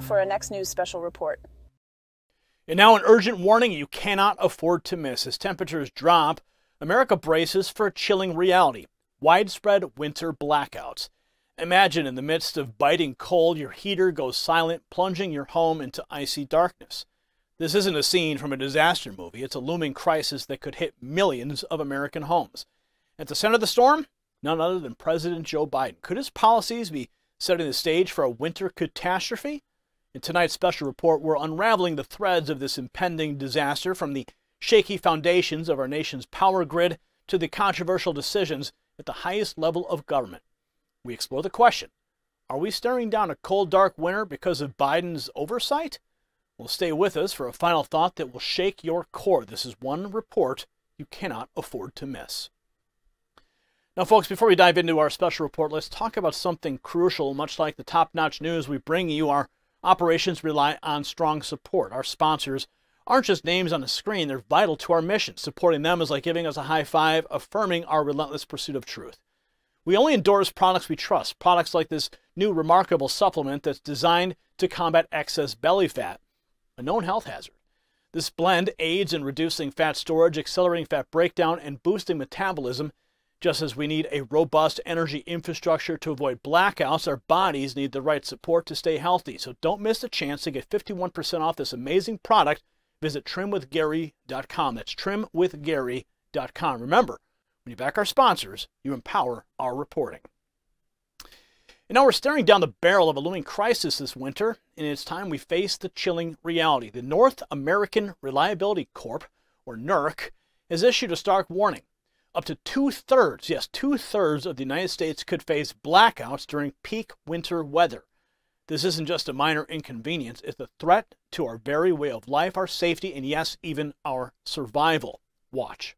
now for our next news special report. And now an urgent warning you cannot afford to miss. As temperatures drop, America braces for a chilling reality: widespread winter blackouts. Imagine in the midst of biting cold, your heater goes silent, plunging your home into icy darkness. This isn't a scene from a disaster movie. It's a looming crisis that could hit millions of American homes. At the center of the storm, none other than President Joe Biden. Could his policies be setting the stage for a winter catastrophe? In tonight's special report, we're unraveling the threads of this impending disaster, from the shaky foundations of our nation's power grid to the controversial decisions at the highest level of government. We explore the question: are we staring down a cold, dark winter because of Biden's oversight? Well, stay with us for a final thought that will shake your core. This is one report you cannot afford to miss. Now, folks, before we dive into our special report, let's talk about something crucial. Much like the top-notch news we bring you, our operations rely on strong support. Our sponsors aren't just names on the screen. They're vital to our mission. Supporting them is like giving us a high five, affirming our relentless pursuit of truth. We only endorse products we trust, products like this new remarkable supplement that's designed to combat excess belly fat, a known health hazard. This blend aids in reducing fat storage, accelerating fat breakdown, and boosting metabolism. Just as we need a robust energy infrastructure to avoid blackouts, our bodies need the right support to stay healthy. So don't miss the chance to get 51% off this amazing product. Visit trimwithgary.com. That's trimwithgary.com. Remember, when you back our sponsors, you empower our reporting. And now we're staring down the barrel of a looming crisis this winter, and it's time we face the chilling reality. The North American Reliability Corp, or NERC, has issued a stark warning. Up to two-thirds, yes, two-thirds of the United States could face blackouts during peak winter weather. This isn't just a minor inconvenience. It's a threat to our very way of life, our safety, and yes, even our survival. Watch.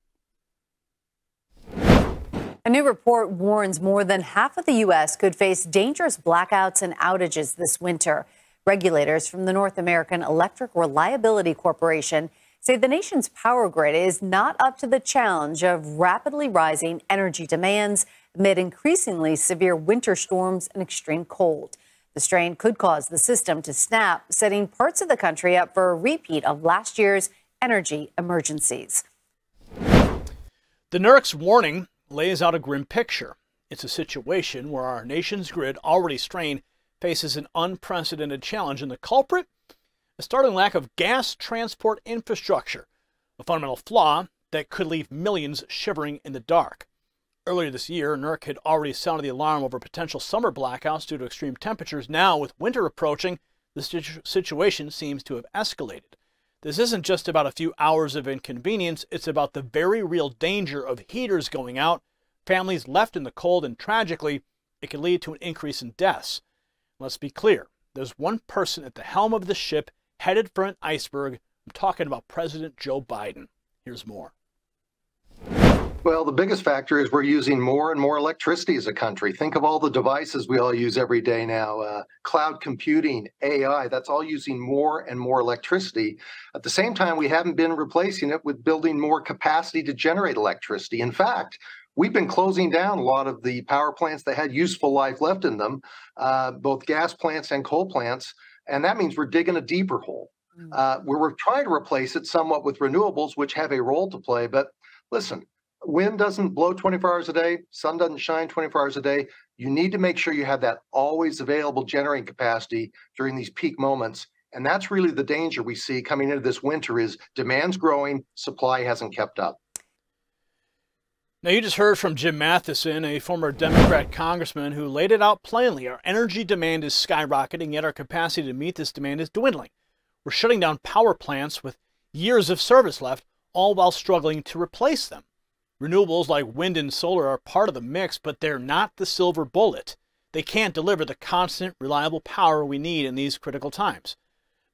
A new report warns more than half of the U.S. could face dangerous blackouts and outages this winter. Regulators from the North American Electric Reliability Corporation say the nation's power grid is not up to the challenge of rapidly rising energy demands amid increasingly severe winter storms and extreme cold. The strain could cause the system to snap, setting parts of the country up for a repeat of last year's energy emergencies. The NERC's warning lays out a grim picture. It's a situation where our nation's grid, already strained, faces an unprecedented challenge, and the culprit? A startling lack of gas transport infrastructure, a fundamental flaw that could leave millions shivering in the dark. Earlier this year, NERC had already sounded the alarm over potential summer blackouts due to extreme temperatures. Now, with winter approaching, the situation seems to have escalated. This isn't just about a few hours of inconvenience, it's about the very real danger of heaters going out, families left in the cold, and tragically, it could lead to an increase in deaths. Let's be clear, there's one person at the helm of the ship headed for an iceberg. I'm talking about President Joe Biden. Here's more. Well, the biggest factor is we're using more and more electricity as a country. Think of all the devices we all use every day now. Cloud computing, AI, that's all using more and more electricity. At the same time, we haven't been replacing it with building more capacity to generate electricity. In fact, we've been closing down a lot of the power plants that had useful life left in them, both gas plants and coal plants, and that means we're digging a deeper hole. We're trying to replace it somewhat with renewables, which have a role to play. But listen, wind doesn't blow 24 hours a day, sun doesn't shine 24 hours a day. You need to make sure you have that always available generating capacity during these peak moments. And that's really the danger we see coming into this winter is demand's growing, supply hasn't kept up. Now, you just heard from Jim Matheson, a former Democrat congressman, who laid it out plainly. Our energy demand is skyrocketing, yet our capacity to meet this demand is dwindling. We're shutting down power plants with years of service left, all while struggling to replace them. Renewables like wind and solar are part of the mix, but they're not the silver bullet. They can't deliver the constant, reliable power we need in these critical times.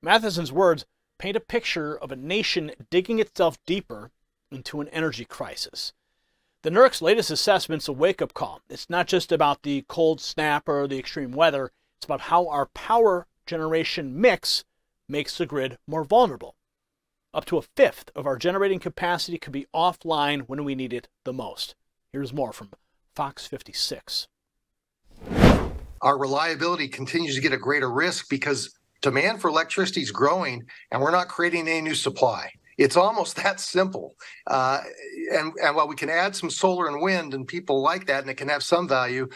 Matheson's words paint a picture of a nation digging itself deeper into an energy crisis. The NERC's latest assessment's a wake-up call. It's not just about the cold snap or the extreme weather. It's about how our power generation mix makes the grid more vulnerable. Up to a fifth of our generating capacity could be offline when we need it the most. Here's more from Fox 56. Our reliability continues to get a greater risk because demand for electricity is growing, and we're not creating any new supply. It's almost that simple. And while we can add some solar and wind and people like that, and it can have some value,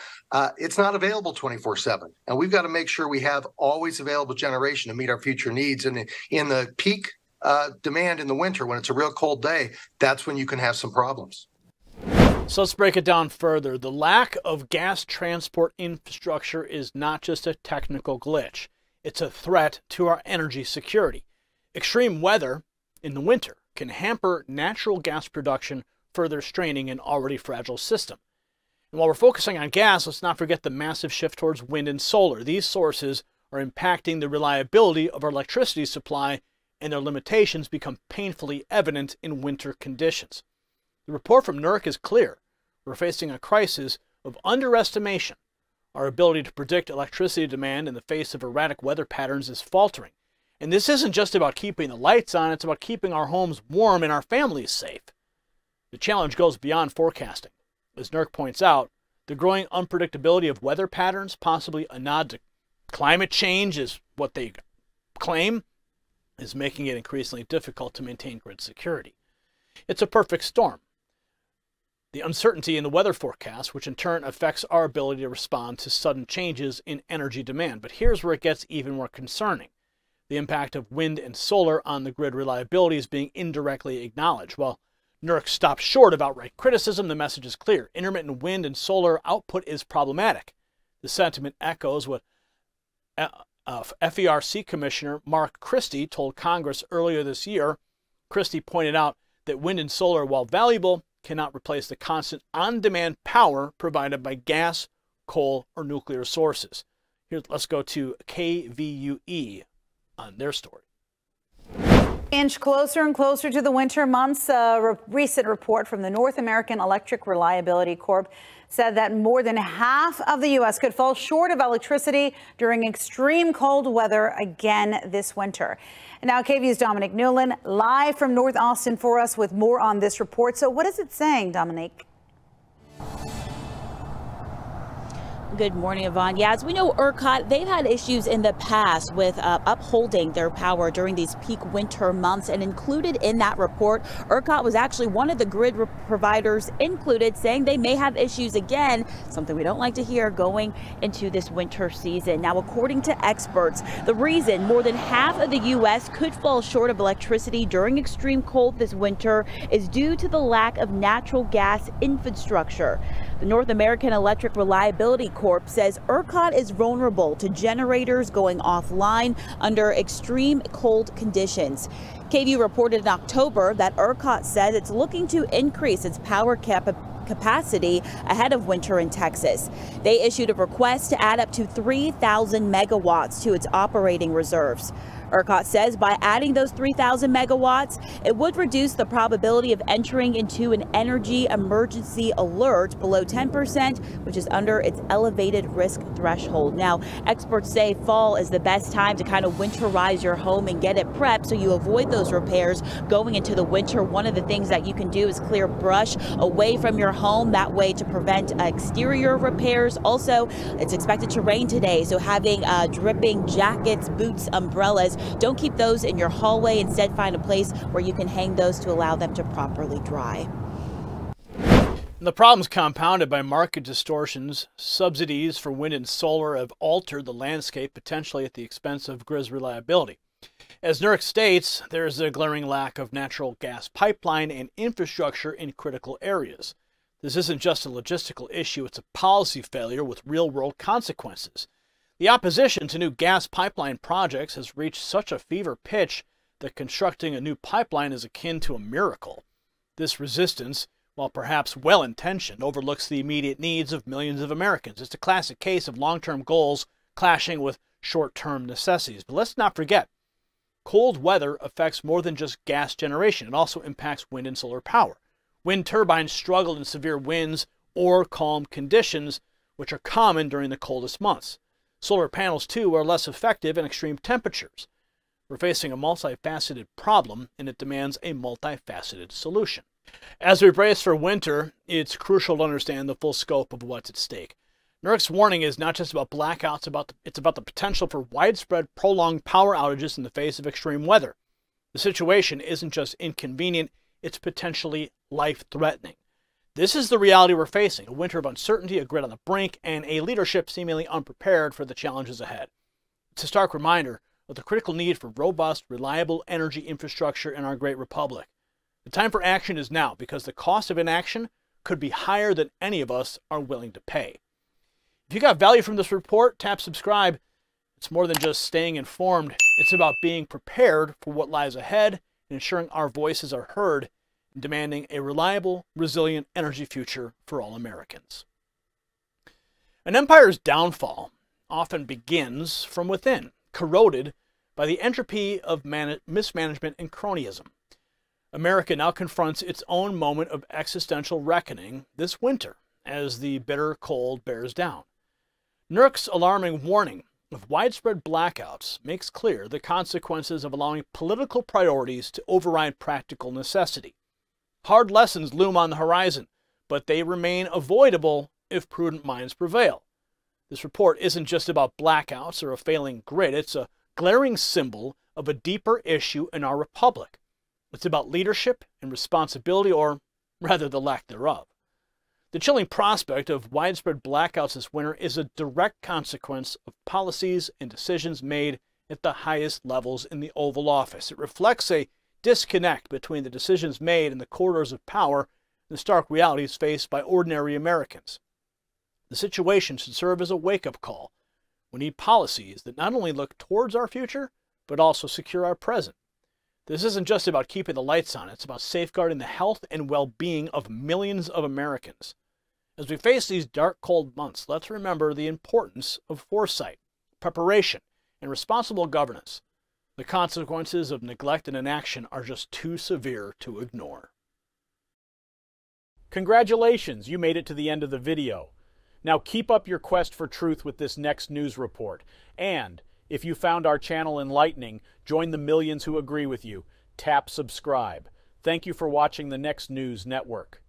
it's not available 24/7. And we've got to make sure we have always available generation to meet our future needs. And in the peak demand in the winter, when it's a real cold day, that's when you can have some problems. So let's break it down further. The lack of gas transport infrastructure is not just a technical glitch. It's a threat to our energy security. Extreme weather in the winter can hamper natural gas production, further straining an already fragile system. And while we're focusing on gas, let's not forget the massive shift towards wind and solar. These sources are impacting the reliability of our electricity supply, and their limitations become painfully evident in winter conditions. The report from NERC is clear. We're facing a crisis of underestimation. Our ability to predict electricity demand in the face of erratic weather patterns is faltering. And this isn't just about keeping the lights on, it's about keeping our homes warm and our families safe. The challenge goes beyond forecasting. As NERC points out, the growing unpredictability of weather patterns, possibly a nod to climate change is what they claim, is making it increasingly difficult to maintain grid security. It's a perfect storm. The uncertainty in the weather forecast, which in turn affects our ability to respond to sudden changes in energy demand. But here's where it gets even more concerning. The impact of wind and solar on the grid reliability is being indirectly acknowledged. While NERC stops short of outright criticism, the message is clear. Intermittent wind and solar output is problematic. The sentiment echoes what FERC Commissioner Mark Christie told Congress earlier this year. Christie pointed out that wind and solar, while valuable, cannot replace the constant on-demand power provided by gas, coal, or nuclear sources. Here, let's go to KVUE on their story. Inch closer and closer to the winter months. A recent report from the North American Electric Reliability Corp said that more than half of the U.S. could fall short of electricity during extreme cold weather again this winter. And now KVU's Dominic Newland live from North Austin for us with more on this report. So what is it saying, Dominic? Good morning, Yvonne. Yeah, as we know, ERCOT, they've had issues in the past with upholding their power during these peak winter months. And included in that report, ERCOT was actually one of the grid providers included, saying they may have issues again, something we don't like to hear going into this winter season. Now, according to experts, the reason more than half of the U.S. could fall short of electricity during extreme cold this winter is due to the lack of natural gas infrastructure. The North American Electric Reliability Corp says ERCOT is vulnerable to generators going offline under extreme cold conditions. KVUE reported in October that ERCOT says it's looking to increase its power capacity ahead of winter in Texas. They issued a request to add up to 3,000 megawatts to its operating reserves. ERCOT says by adding those 3,000 megawatts, it would reduce the probability of entering into an energy emergency alert below 10%, which is under its elevated risk threshold. Now, experts say fall is the best time to kind of winterize your home and get it prepped so you avoid those repairs going into the winter. One of the things that you can do is clear brush away from your home, that way to prevent exterior repairs. Also, it's expected to rain today, so having dripping jackets, boots, umbrellas, don't keep those in your hallway. Instead, find a place where you can hang those to allow them to properly dry. And the problem's compounded by market distortions. Subsidies for wind and solar have altered the landscape, potentially at the expense of grid reliability. As NERC states, there is a glaring lack of natural gas pipeline and infrastructure in critical areas. This isn't just a logistical issue, it's a policy failure with real-world consequences. The opposition to new gas pipeline projects has reached such a fever pitch that constructing a new pipeline is akin to a miracle. This resistance, while perhaps well-intentioned, overlooks the immediate needs of millions of Americans. It's a classic case of long-term goals clashing with short-term necessities. But let's not forget, cold weather affects more than just gas generation. It also impacts wind and solar power. Wind turbines struggle in severe winds or calm conditions, which are common during the coldest months. Solar panels, too, are less effective in extreme temperatures. We're facing a multifaceted problem, and it demands a multifaceted solution. As we brace for winter, it's crucial to understand the full scope of what's at stake. NERC's warning is not just about blackouts, it's about the potential for widespread, prolonged power outages in the face of extreme weather. The situation isn't just inconvenient, it's potentially life-threatening. This is the reality we're facing, a winter of uncertainty, a grid on the brink, and a leadership seemingly unprepared for the challenges ahead. It's a stark reminder of the critical need for robust, reliable energy infrastructure in our great republic. The time for action is now, because the cost of inaction could be higher than any of us are willing to pay. If you got value from this report, tap subscribe. It's more than just staying informed. It's about being prepared for what lies ahead and ensuring our voices are heard and demanding a reliable, resilient energy future for all Americans. An empire's downfall often begins from within, corroded by the entropy of mismanagement and cronyism. America now confronts its own moment of existential reckoning this winter as the bitter cold bears down. NERC's alarming warning of widespread blackouts makes clear the consequences of allowing political priorities to override practical necessity. Hard lessons loom on the horizon, but they remain avoidable if prudent minds prevail. This report isn't just about blackouts or a failing grid. It's a glaring symbol of a deeper issue in our republic. It's about leadership and responsibility, or rather the lack thereof. The chilling prospect of widespread blackouts this winter is a direct consequence of policies and decisions made at the highest levels in the Oval Office. It reflects a disconnect between the decisions made in the corridors of power and the stark realities faced by ordinary Americans. The situation should serve as a wake-up call. We need policies that not only look towards our future, but also secure our present. This isn't just about keeping the lights on. It's about safeguarding the health and well-being of millions of Americans. As we face these dark, cold months, let's remember the importance of foresight, preparation, and responsible governance. The consequences of neglect and inaction are just too severe to ignore. Congratulations, you made it to the end of the video. Now keep up your quest for truth with this next news report. And if you found our channel enlightening, join the millions who agree with you. Tap subscribe. Thank you for watching the Next News Network.